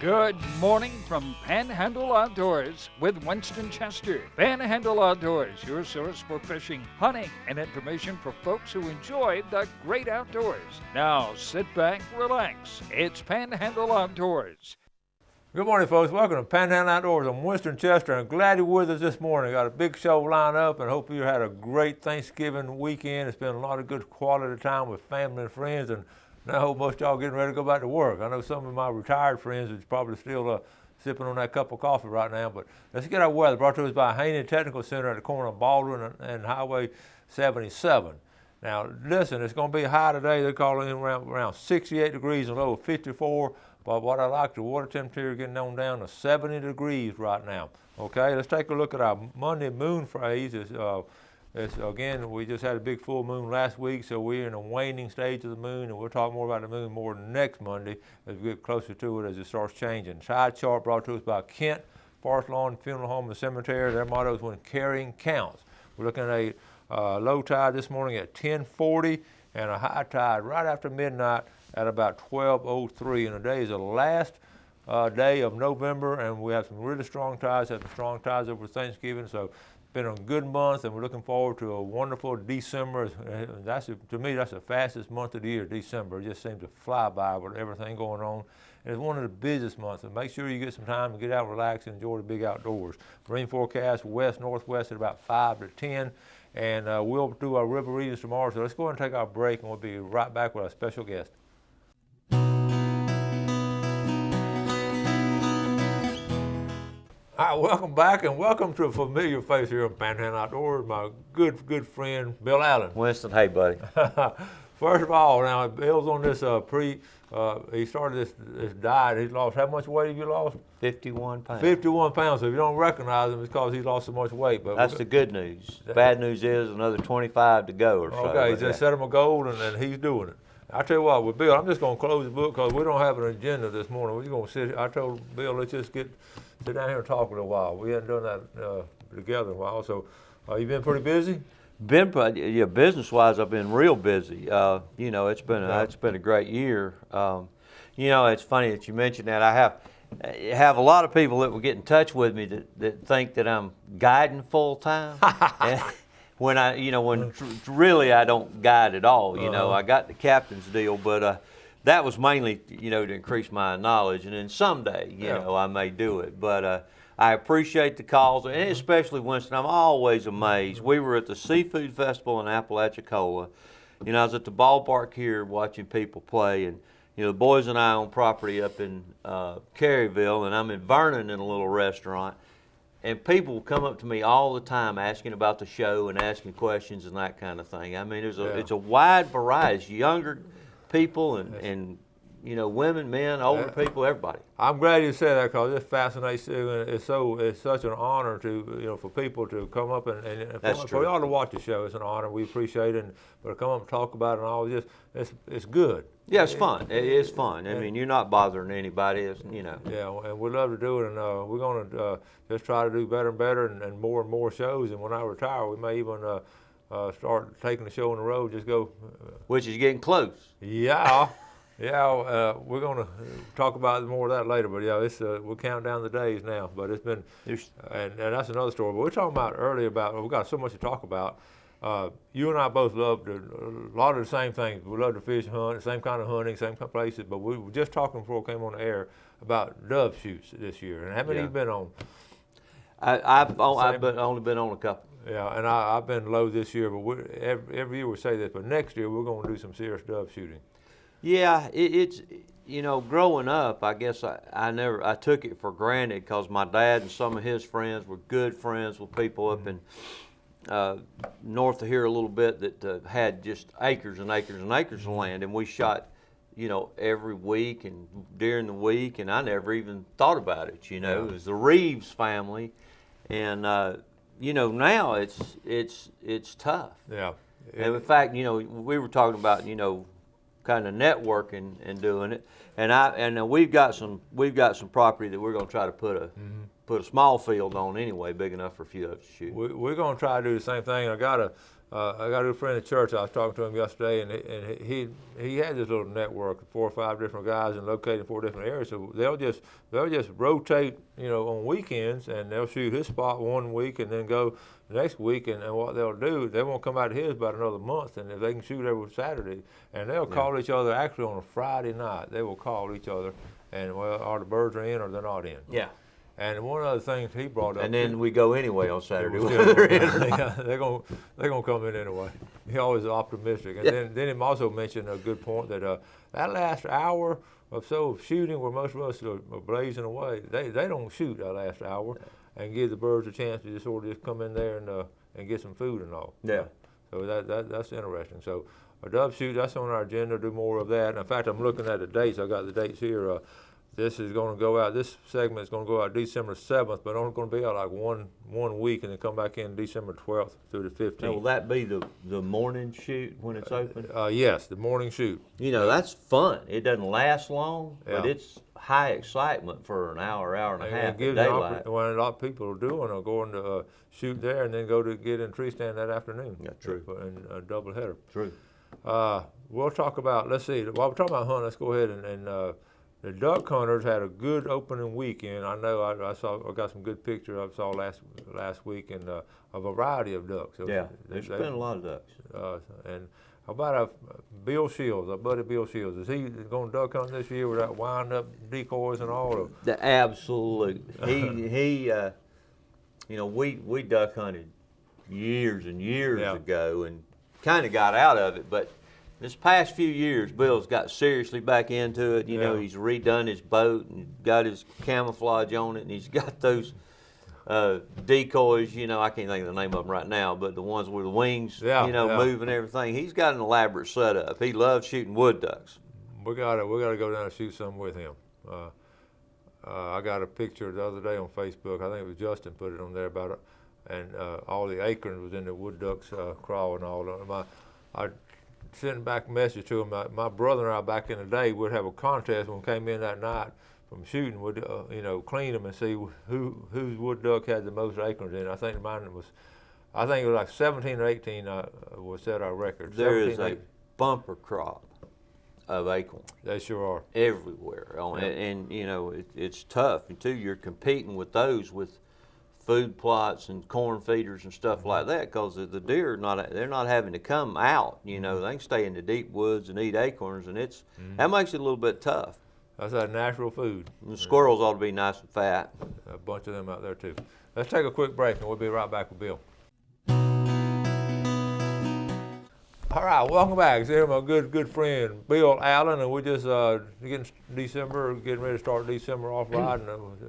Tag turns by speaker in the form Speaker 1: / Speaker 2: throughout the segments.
Speaker 1: Good morning from Panhandle Outdoors with Winston Chester. Panhandle Outdoors, your source for fishing, hunting, and information for folks who enjoy the great outdoors. Now sit back, relax. It's Panhandle Outdoors.
Speaker 2: Good morning, folks. Welcome to Panhandle Outdoors. I'm Winston Chester. I'm glad you're with us this morning. Got a big show lined up and hope you had a great Thanksgiving weekend. It's been a lot of good quality time with family and friends, and now I hope most of y'all getting ready to go back to work. I know some of my retired friends is probably still sipping on that cup of coffee right now, but let's get our weather. Brought to us by Haney Technical Center at the corner of Baldwin and Highway 77. Now, listen, it's going to be high today. They're calling in around 68 degrees and low of 54. But what I like, the water temperature getting on down to 70 degrees right now. Okay, let's take a look at our Monday moon phase. Again, we just had a big full moon last week, so we're in a waning stage of the moon, and we'll talk more about the moon more next Monday as we get closer to it as it starts changing. Side chart brought to us by Kent Forest Lawn Funeral Home and Cemetery. Their motto is when carrying counts. We're looking at a low tide this morning at 10:40 and a high tide right after midnight at about 12:03. And today is the last day of November, and we have some really strong tides, have some strong tides over Thanksgiving. So it's been a good month, and we're looking forward to a wonderful December. To me, that's the fastest month of the year, December. It just seems to fly by with everything going on. And it's one of the busiest months, and make sure you get some time to get out, relax, and enjoy the big outdoors. Marine forecast west-northwest at about 5 to 10. And we'll do our river readings tomorrow. So let's go ahead and take our break, and we'll be right back with our special guest. All right, welcome back, and welcome to a familiar face here on Panhandle Outdoors, my good friend, Bill Allen.
Speaker 3: Winston, hey, buddy.
Speaker 2: First of all, now, Bill's on this he started this diet. He's lost, how much weight have you lost?
Speaker 3: 51 pounds.
Speaker 2: 51 pounds. So if you don't recognize him, it's because he's lost so much weight. But
Speaker 3: that's the good news. The bad news is another 25 to go or so.
Speaker 2: Okay, just set him a goal, and he's doing it. I tell you what, with Bill, I'm just going to close the book because we don't have an agenda this morning. We're just going to sit. I told Bill, let's just sit down here and talk for a while. We hadn't done that together in a while. So, you've been pretty busy?
Speaker 3: Business-wise, I've been real busy. It's been a great year. It's funny that you mentioned that. I have a lot of people that will get in touch with me that think that I'm guiding full time. When really I don't guide at all. I got the captain's deal, but that was mainly to increase my knowledge, and then someday I may do it. But I appreciate the calls, and especially Winston. I'm always amazed. We were at the Seafood Festival in Apalachicola. I was at the ballpark here watching people play, and the boys and I own property up in Caryville, and I'm in Vernon in a little restaurant. And people come up to me all the time asking about the show and asking questions and that kind of thing. I mean, it's a wide variety. It's younger people and women, men, older people, everybody.
Speaker 2: I'm glad you said that because it fascinates you, and it's such an honor to for people to come up and for y'all to watch the show. It's an honor. We appreciate it, but to come up and talk about it and all this, it's good.
Speaker 3: Yeah, it's fun. It is fun. I mean, you're not bothering anybody. Yeah,
Speaker 2: and we'd love to do it, and we're going to just try to do better and better and more shows. And when I retire, we may even start taking the show on the road. Just go.
Speaker 3: Which is getting close.
Speaker 2: Yeah. Yeah, we're going to talk about more of that later, but we're counting down the days now. But it's been, and that's another story. But we were talking about earlier we've got so much to talk about. You and I both love a lot of the same things. We love to fish and hunt, same kind of hunting, same kind of places. But we were just talking before we came on the air about dove shoots this year. And how many have you been on?
Speaker 3: I've only been on a couple.
Speaker 2: Yeah, and I've been low this year. But every year we say this, but next year we're going to do some serious dove shooting.
Speaker 3: Yeah, it's growing up, I guess I took it for granted because my dad and some of his friends were good friends with people up in north of here a little bit that had just acres and acres and acres of land, and we shot every week and during the week, and I never even thought about it. It was the Reeves family, and now it's tough.
Speaker 2: Yeah.
Speaker 3: And in fact, we were talking about kind of networking and doing it, and we've got some property that we're going to try to put a small field on anyway, big enough for a few of us to shoot.
Speaker 2: We're going to try to do the same thing. I got I got a good friend at church. I was talking to him yesterday, and he had this little network of 4 or 5 different guys and located in 4 different areas. So they'll just rotate, on weekends, and they'll shoot his spot one week and then go the next week. And what they'll do, they won't come out of his about another month. And if they can shoot every Saturday, and they'll call each other actually on a Friday night. They will call each other, and are the birds are in or they're not in.
Speaker 3: Yeah.
Speaker 2: And one of the things he brought up,
Speaker 3: And then we go anyway on Saturday.
Speaker 2: yeah, they're gonna come in anyway. He always optimistic. And then he also mentioned a good point that that last hour or so of shooting, where most of us are blazing away, they don't shoot that last hour, and give the birds a chance to just sort of just come in there and get some food and all.
Speaker 3: Yeah.
Speaker 2: So that's interesting. So a dove shoot, that's on our agenda. Do more of that. And in fact, I'm looking at the dates. I got the dates here. This is going to go out. This segment is going to go out December 7th, but only going to be out like one week, and then come back in December 12th through the 15th.
Speaker 3: Now, will that be the morning shoot when it's open?
Speaker 2: Yes, the morning shoot.
Speaker 3: That's fun. It doesn't last long, but
Speaker 2: Yeah.
Speaker 3: it's high excitement for an hour and a half
Speaker 2: It
Speaker 3: at
Speaker 2: gives
Speaker 3: daylight.
Speaker 2: what a lot of people are doing are going to shoot there and then go to get in tree stand that afternoon.
Speaker 3: Yeah, true.
Speaker 2: And a double header.
Speaker 3: True.
Speaker 2: We'll talk about. Let's see. While we're talking about hunting, let's go ahead and. The duck hunters had a good opening weekend. I know I got some good pictures I saw last week, and a variety of ducks.
Speaker 3: Yeah, there's been a lot of ducks.
Speaker 2: And how about Bill Shields, our buddy Bill Shields? Is he going duck hunting this year with that wind up decoys and all?
Speaker 3: The absolute. He we duck hunted years and years ago and kind of got out of it, but this past few years, Bill's got seriously back into it. He's redone his boat and got his camouflage on it, and he's got those decoys. I can't think of the name of them right now, but the ones with the wings, moving everything. He's got an elaborate setup. He loves shooting wood ducks.
Speaker 2: We gotta go down and shoot some with him. I got a picture the other day on Facebook. I think it was Justin put it on there about it, and all the acorns was in the wood ducks crawl and all. I sending back a message to him. My brother and I back in the day would have a contest when we came in that night from shooting. Would clean them and see whose wood duck had the most acorns in it. I think it was like 17 or 18 was set our record.
Speaker 3: There is a bumper crop of acorns.
Speaker 2: They sure are
Speaker 3: everywhere. And it's tough. And too, you're competing with those with food plots and corn feeders and stuff like that, because the deer they're not having to come out. They can stay in the deep woods and eat acorns, and that makes it a little bit tough.
Speaker 2: That's that natural food.
Speaker 3: And the squirrels ought to be nice and fat.
Speaker 2: A bunch of them out there too. Let's take a quick break, and we'll be right back with Bill. All right, welcome back. Here's my good friend Bill Allen, and we're just getting ready to start December off riding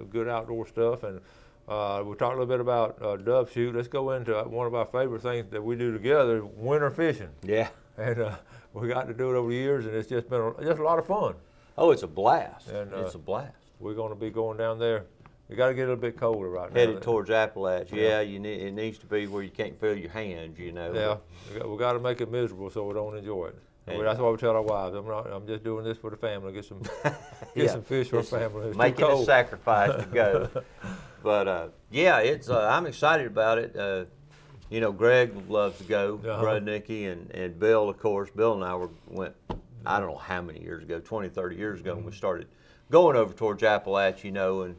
Speaker 2: good outdoor stuff. And we'll talk a little bit about dove shoot. Let's go into one of our favorite things that we do together, winter fishing.
Speaker 3: Yeah.
Speaker 2: And we got to do it over the years, and it's just been a lot of fun.
Speaker 3: Oh, it's a blast.
Speaker 2: And,
Speaker 3: it's a blast.
Speaker 2: We're going to be going down there. We got to get a little bit colder right now.
Speaker 3: Headed towards Appalachia. Yeah, it needs to be where you can't feel your hands,
Speaker 2: Yeah, we got to make it miserable so we don't enjoy it. That's why we tell our wives, I'm just doing this for the family, get some fish for the family. It's
Speaker 3: making a sacrifice to go. But I'm excited about it. Greg loves to go, Rudnicky, and Bill, of course. Bill and I went, I don't know how many years ago, 20, 30 years ago, when we started going over towards Appalachia, and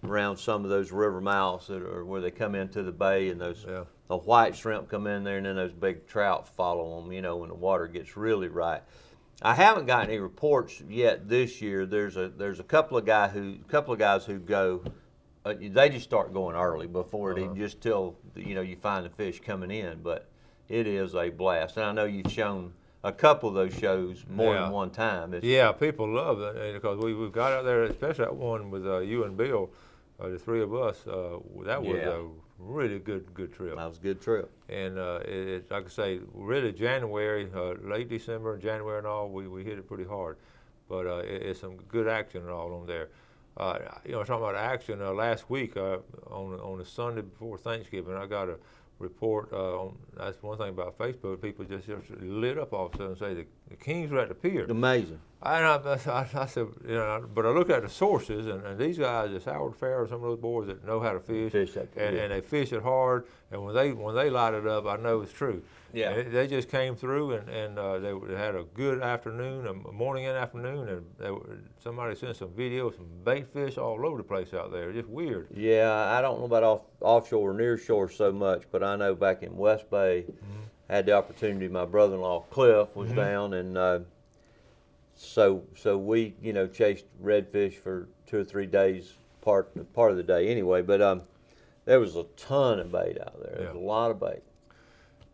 Speaker 3: around some of those river mouths where they come into the bay, and those the white shrimp come in there, and then those big trout follow them, when the water gets really right. I haven't got any reports yet this year. There's a couple of guys who go. They just start going early before it just till you find the fish coming in. But it is a blast, and I know you've shown a couple of those shows more than one time.
Speaker 2: People love it because we've got out there, especially that one with you and Bill, the three of us. That was a really good trip.
Speaker 3: That was a good trip.
Speaker 2: And it's like I say, really January, late December, January and all, we hit it pretty hard. But it's some good action and all on there. Talking about action, last week on the Sunday before Thanksgiving, I got a report that's one thing about Facebook. People just lit up all of a sudden and say the kings were at the pier.
Speaker 3: Amazing.
Speaker 2: I said, you know, but I looked at the sources, and these guys, it's Howard Farrer, some of those boys that know how to fish, and they fish it hard. And when they light it up, I know it's true.
Speaker 3: Yeah.
Speaker 2: And they just came through, and they had a good afternoon, a morning and afternoon, and somebody sent some videos, some bait fish all over the place out there. Just weird.
Speaker 3: Yeah, I don't know about offshore or near shore so much, but I know back in West Bay, I had the opportunity. My brother-in-law Cliff was down, and so we, you know, chased redfish for 2 or 3 days, part of the day anyway. But there was a ton of bait out there. There was a lot of bait.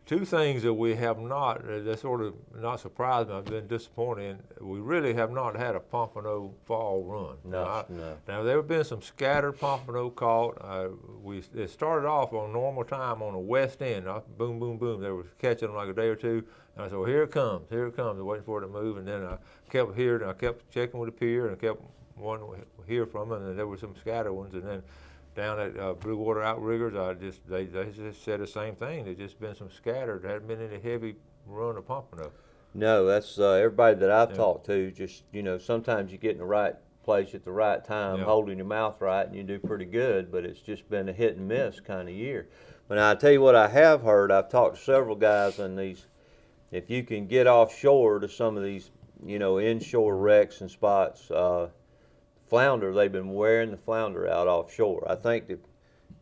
Speaker 2: Two things that we have not, that sort of not surprised me, I've been disappointed in, we really have not had a pompano fall run.
Speaker 3: No.
Speaker 2: Now there have been some scattered pompano caught. It started off on normal time on the west end, boom, boom, boom. They were catching them like a day or two. And I said, well, here it comes, I'm waiting for it to move. And then I kept hearing, I kept checking with the pier and kept wanting to hear from them, and there were some scattered ones. And then down at Blue Water Outriggers, they just said the same thing. There's just been some scattered. There hadn't been any heavy run of pompano.
Speaker 3: No, that's everybody that I've talked to. Just, you know, sometimes you get in the right place at the right time, holding your mouth right, and you do pretty good. But it's just been a hit and miss kind of year. But now I tell you what, I have heard. I've talked to several guys on these. If you can get offshore to some of these, you know, inshore wrecks and spots. Flounder, they've been wearing the flounder out offshore. I think the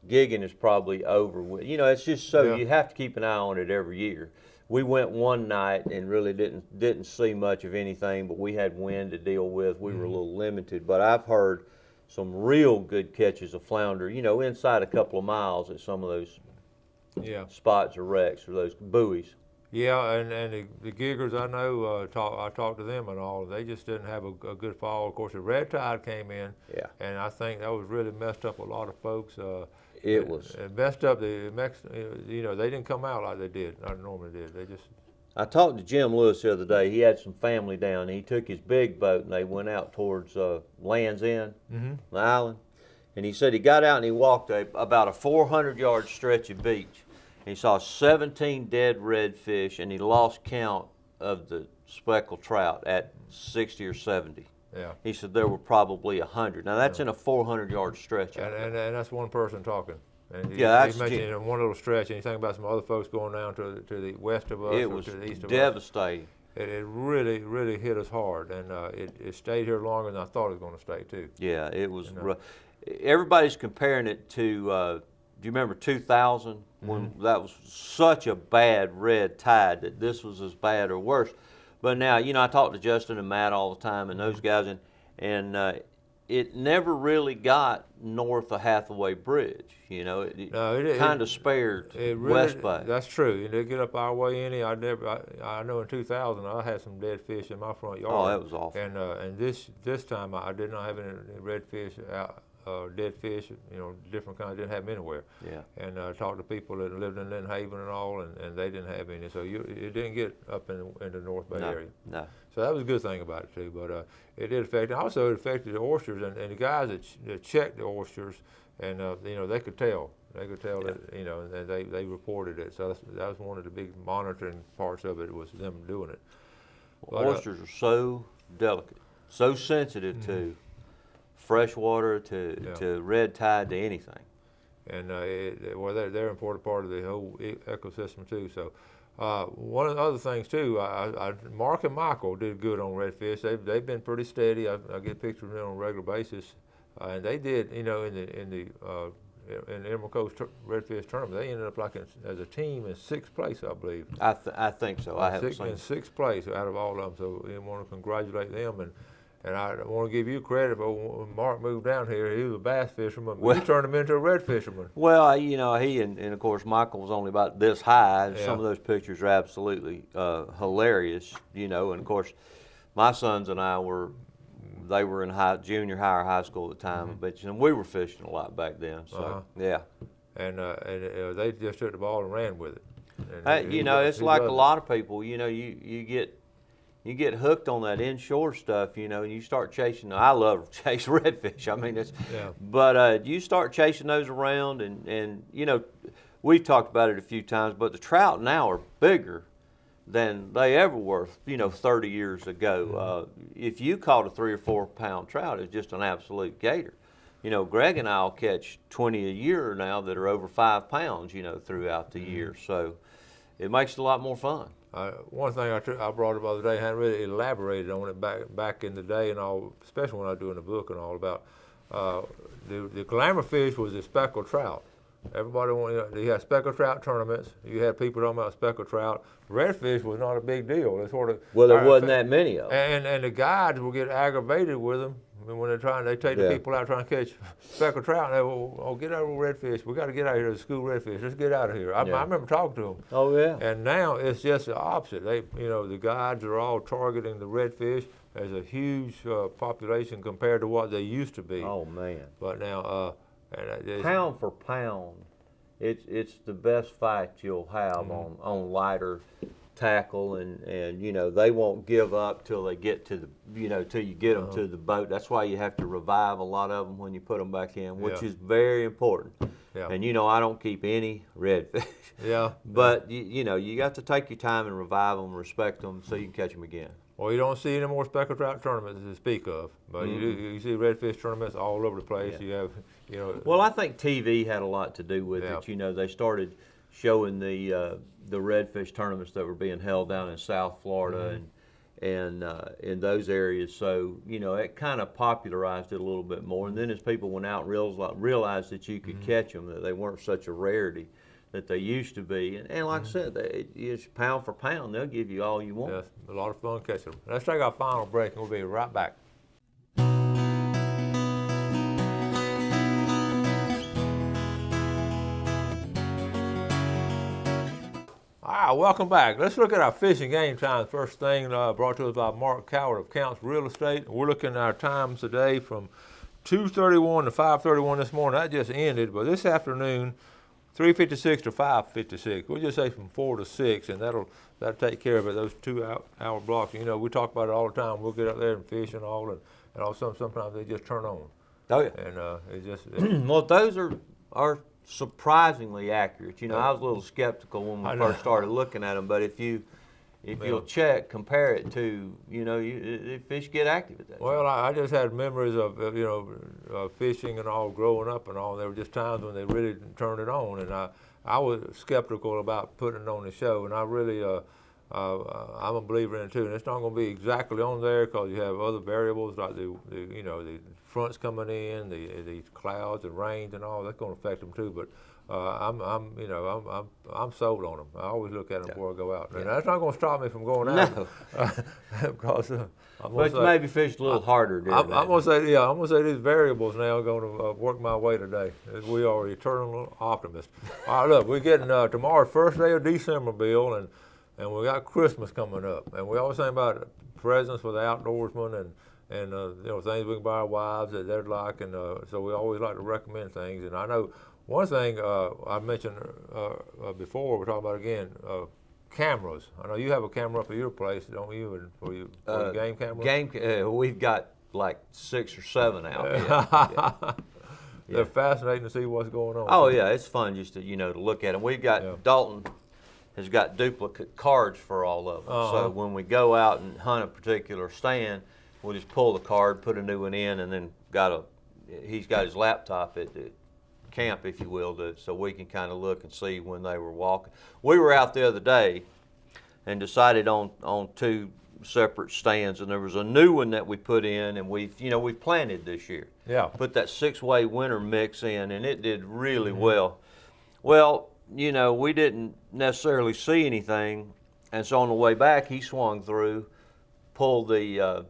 Speaker 3: gigging is probably over with. You know, it's just so you have to keep an eye on it every year. We went one night and really didn't see much of anything, but we had wind to deal with. We were a little limited, but I've heard some real good catches of flounder, you know, inside a couple of miles at some of those spots or wrecks or those buoys.
Speaker 2: Yeah, and the giggers I know, I talked to them and all. They just didn't have a good fall. Of course, the red tide came in, and I think that was really messed up a lot of folks.
Speaker 3: It was.
Speaker 2: It messed up the you know, they didn't come out like they did. I normally did. They just.
Speaker 3: I talked to Jim Lewis the other day. He had some family down. He took his big boat and they went out towards Land's End, the island, and he said he got out and he walked about a 400-yard stretch of beach. He saw 17 dead redfish, and he lost count of the speckled trout at 60 or 70.
Speaker 2: Yeah.
Speaker 3: He said there were probably 100. Now that's in a 400-yard stretch.
Speaker 2: And that's one person talking. And he mentioned in one little stretch, and you think about some other folks going down to the west of us or to the east of us.
Speaker 3: It was devastating.
Speaker 2: It really, really hit us hard, and it stayed here longer than I thought it was going to stay too.
Speaker 3: Yeah, it was rough. Everybody's comparing it to. Do you remember 2000 when that was such a bad red tide that this was as bad or worse? But now, you know, I talk to Justin and Matt all the time and those guys, and it never really got north of Hathaway Bridge. You know, it kind of spared West Bay.
Speaker 2: That's true. It did get up our way any. I know in 2000 I had some dead fish in my front yard.
Speaker 3: Oh, that was awful.
Speaker 2: And this time I did not have any redfish out. Dead fish, you know, different kinds, didn't have them anywhere.
Speaker 3: Yeah. And
Speaker 2: talked to people that lived in Lynn Haven and all, and they didn't have any. So it didn't get up in the North Bay area.
Speaker 3: No.
Speaker 2: So that was a good thing about it too. But it did affect. Also, it affected the oysters and the guys that checked the oysters, and you know, they could tell. They could tell that, you know, and they reported it. So that was one of the big monitoring parts of it, was them doing it.
Speaker 3: But, oysters are so delicate, so sensitive to fresh water, to red tide, to anything.
Speaker 2: And they're an important part of the whole ecosystem too. So one of the other things too, Mark and Michael did good on redfish. They've been pretty steady. I get pictures of them on a regular basis, and they did, you know, in the Emerald Coast redfish tournament, they ended up like as a team in 6th place, I believe.
Speaker 3: I think so. I haven't seen
Speaker 2: in 6th place out of all of them. So I want to congratulate them. And I want to give you credit, but when Mark moved down here, he was a bass fisherman, but you turned him into a red fisherman.
Speaker 3: Well, you know, he and of course Michael was only about this high. And some of those pictures are absolutely hilarious, you know. And of course, my sons and I were in junior high or high school at the time, but and we were fishing a lot back then. So
Speaker 2: and they just took the ball and ran with it.
Speaker 3: You know, it's like a lot of people. You know, you get hooked on that inshore stuff, you know, and you start chasing. I love to chase redfish. I mean, but you start chasing those around, and you know, we've talked about it a few times, but the trout now are bigger than they ever were, 30 years ago. If you caught a 3 or 4 pound trout, it's just an absolute gator. Greg and I'll catch 20 a year now that are over 5 pounds, throughout the year. So it makes it a lot more fun.
Speaker 2: One thing I brought up the other day, I hadn't really elaborated on it back in the day and all, especially when I was doing the book and all about the glamour fish was the speckled trout. Everybody wanted, you had speckled trout tournaments. You had people talking about speckled trout. Redfish was not a big deal. It's sort of,
Speaker 3: well, there wasn't that many of them.
Speaker 2: And the guides will get aggravated with them when they take the people out trying to catch speckled trout. And they will, oh, get out of redfish. We got to get out of here to school redfish. Let's get out of here. I remember talking to them.
Speaker 3: Oh yeah.
Speaker 2: And now it's just the opposite. The guides are all targeting the redfish. There's a huge population compared to what they used to be.
Speaker 3: Oh man.
Speaker 2: But now.
Speaker 3: Pound for pound, it's the best fight you'll have on lighter tackle, and they won't give up till they get to the till you get them to the boat. That's why you have to revive a lot of them when you put them back in, which is very important. Yeah. And I don't keep any redfish. Yeah. But you got to take your time and revive them, respect them, so you can catch them again.
Speaker 2: Well, you don't see any more speckled trout tournaments to speak of, but you see redfish tournaments all over the place. Yeah. You have,
Speaker 3: Well, I think TV had a lot to do with it. They started showing the redfish tournaments that were being held down in South Florida and in those areas. So it kind of popularized it a little bit more. And then as people went out and realized that you could catch them, that they weren't such a rarity that they used to be. And like I said, it's pound for pound. They'll give you all you want.
Speaker 2: Yes, a lot of fun catching them. Let's take our final break, and we'll be right back. All right, welcome back. Let's look at our fishing game time. First thing brought to us by Mark Coward of Counts Real Estate. We're looking at our times today from 2:31 to 5:31 this morning. That just ended, but this afternoon, 3:56 to 5:56. We'll just say from 4 to 6, and that'll take care of it. Those 2-hour blocks. We talk about it all the time. We'll get up there and fish and all, and also sometimes they just turn on.
Speaker 3: Oh yeah.
Speaker 2: And it just
Speaker 3: well, those are surprisingly accurate. I was a little skeptical when we first started looking at them, but if you'll compare it to, fish get active at that time.
Speaker 2: Well, I just had memories of, fishing and all growing up and all. There were just times when they really turned it on, and I was skeptical about putting it on the show, and I really, I'm a believer in it too. And it's not going to be exactly on there because you have other variables like the fronts coming in, the clouds and rains and all. That's going to affect them too, but. I'm sold on them. I always look at them before I go out, and that's not going to stop me from going out.
Speaker 3: No.
Speaker 2: Because
Speaker 3: but maybe fish a little harder.
Speaker 2: I'm going to say these variables now are going to work my way today. We are eternal optimists. All right, look, we're getting tomorrow, first day of December, Bill, and we got Christmas coming up, and we always think about presents for the outdoorsmen and things we can buy our wives that they'd like, and so we always like to recommend things. And I know. One thing I mentioned before, we're talking about again, cameras. I know you have a camera up at your place, don't you? And for your game cameras?
Speaker 3: We've got like 6 or 7 out here.
Speaker 2: They're fascinating to see what's going on.
Speaker 3: Oh yeah, it's fun just to to look at them. We've got Dalton has got duplicate cards for all of them. So when we go out and hunt a particular stand, we'll just pull the card, put a new one in, and then he's got his laptop at the camp, if you will, so we can kind of look and see when they were walking. We were out the other day and decided on 2 separate stands, and there was a new one that we put in, and we've planted this year.
Speaker 2: Yeah.
Speaker 3: Put that 6-way winter mix in, and it did really well. Well, we didn't necessarily see anything, and so on the way back, he swung through, pulled the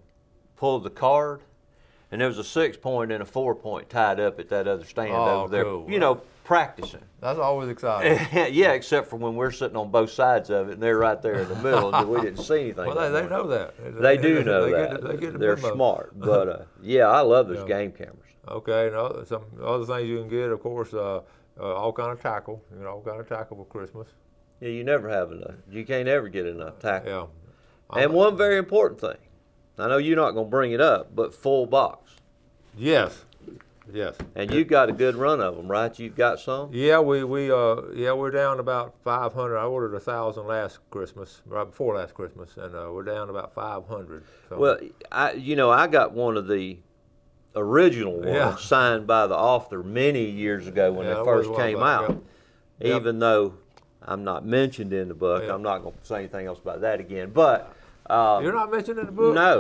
Speaker 3: card. And there was a 6-point and a 4-point tied up at that other stand over there,
Speaker 2: cool.
Speaker 3: Practicing.
Speaker 2: That's always exciting.
Speaker 3: Yeah, except for when we're sitting on both sides of it, and they're right there in the middle, and we didn't see anything.
Speaker 2: Well, they know that.
Speaker 3: They do know that. They're smart. But, I love those game cameras.
Speaker 2: Okay, and some other things you can get, of course, all kind of tackle, all kind of tackle for Christmas.
Speaker 3: Yeah, you never have enough. You can't ever get enough tackle.
Speaker 2: Yeah.
Speaker 3: And one very important thing. I know you're not going to bring it up, but full box.
Speaker 2: Yes. Yes.
Speaker 3: And you got a good run of them, right? You've got some?
Speaker 2: Yeah, we're down about 500. I ordered 1,000 last Christmas, right before last Christmas, and we're down about 500. So.
Speaker 3: Well, I got one of the original ones
Speaker 2: Yeah.
Speaker 3: signed by the author many years ago when
Speaker 2: Yeah,
Speaker 3: they
Speaker 2: it
Speaker 3: first
Speaker 2: was a while
Speaker 3: came
Speaker 2: back,
Speaker 3: out.
Speaker 2: Yep.
Speaker 3: Even though I'm not mentioned in the book,
Speaker 2: Yeah.
Speaker 3: I'm not going to say anything else about that again. But
Speaker 2: You're not mentioned in the book?
Speaker 3: No.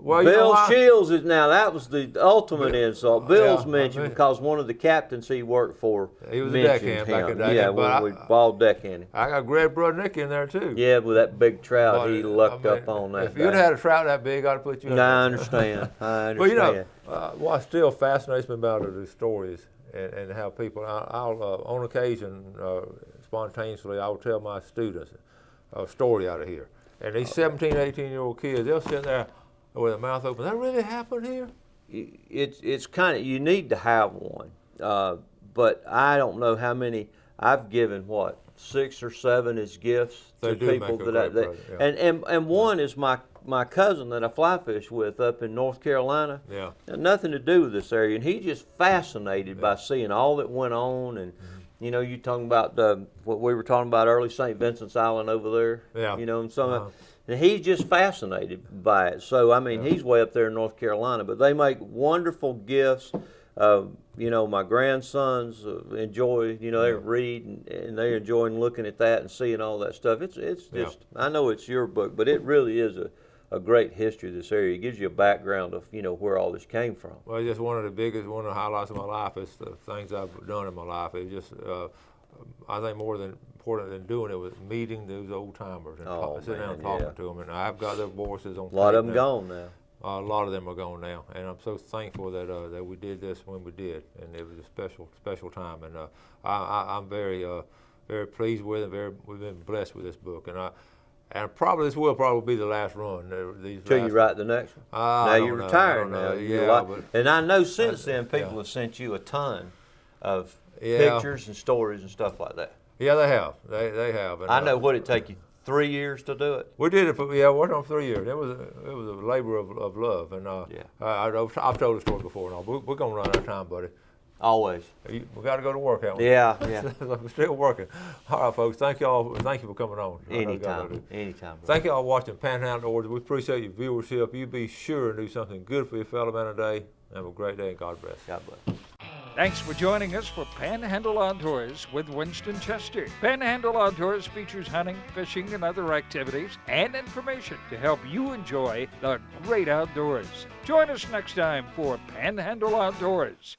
Speaker 2: Well, you know
Speaker 3: Bill
Speaker 2: why?
Speaker 3: Shields is now. That was the ultimate insult. Bill's
Speaker 2: Yeah,
Speaker 3: mentioned because one of the captains he worked for
Speaker 2: He was a
Speaker 3: mentioned
Speaker 2: deckhand
Speaker 3: him.
Speaker 2: back in the day,
Speaker 3: Yeah,
Speaker 2: but
Speaker 3: when we ball deckhanded.
Speaker 2: I got Greg Brudnick in there too.
Speaker 3: Yeah, with that big trout,
Speaker 2: But,
Speaker 3: he lucked
Speaker 2: I mean,
Speaker 3: up on that.
Speaker 2: If you'd
Speaker 3: day.
Speaker 2: had a trout that big, I'd have put you in
Speaker 3: No,
Speaker 2: there.
Speaker 3: I understand. I understand.
Speaker 2: But you know, what still fascinates me about it is stories and how people. I'll on occasion, spontaneously, I'll tell my students a story out of here. And these 17, 18-year-old kids, they'll sit there with their mouth open. That really happened here?
Speaker 3: It's kind of, you need to have one, but I don't know how many. I've given 6 or 7 as gifts
Speaker 2: They
Speaker 3: to
Speaker 2: do
Speaker 3: people
Speaker 2: make a
Speaker 3: that
Speaker 2: great present, yeah.
Speaker 3: and one is my cousin that I fly fish with up in North Carolina.
Speaker 2: Yeah.
Speaker 3: Had nothing to do with this area, and he just fascinated by seeing all that went on. And you know, you talking about what we were talking about early, St. Vincent's Island over there.
Speaker 2: Yeah.
Speaker 3: You know, and he's just fascinated by it. So I mean, he's way up there in North Carolina, but they make wonderful gifts. You know, my grandsons enjoy. You know, they read and they're enjoying looking at that and seeing all that stuff. It's just. I know it's your book, but it really is a great history of this area. It gives you a background of where all this came from.
Speaker 2: Well, just one of the highlights of my life is the things I've done in my life. It just, I think more than important than doing it was meeting those old timers and sitting down and talking to them. And I've got their voices on.
Speaker 3: A lot of them gone now.
Speaker 2: A lot of them are gone now, and I'm so thankful that we did this when we did, and it was a special time. And I'm very pleased with it. We've been blessed with this book, and probably this will probably be the last run.
Speaker 3: Till you write the next one. Now you're retired now.
Speaker 2: Yeah,
Speaker 3: and I know since then people have sent you a ton of pictures and stories and stuff like that.
Speaker 2: Yeah, they have. They have. And,
Speaker 3: I know what it take you 3 years to do it.
Speaker 2: We did it for worked on 3 years. It was a labor of love, and I've told the story before. And we're gonna run out of time, buddy.
Speaker 3: Always.
Speaker 2: We got to go to work, haven't we?
Speaker 3: Yeah.
Speaker 2: We're still working. All right, folks. Thank you for coming on.
Speaker 3: Anytime.
Speaker 2: Thank you all for watching Panhandle Ords. We appreciate your viewership. You be sure and do something good for your fellow man today. Have a great day, and God bless.
Speaker 3: God bless.
Speaker 1: Thanks for joining us for Panhandle Outdoors with Winston Chester. Panhandle Outdoors features hunting, fishing, and other activities and information to help you enjoy the great outdoors. Join us next time for Panhandle Outdoors.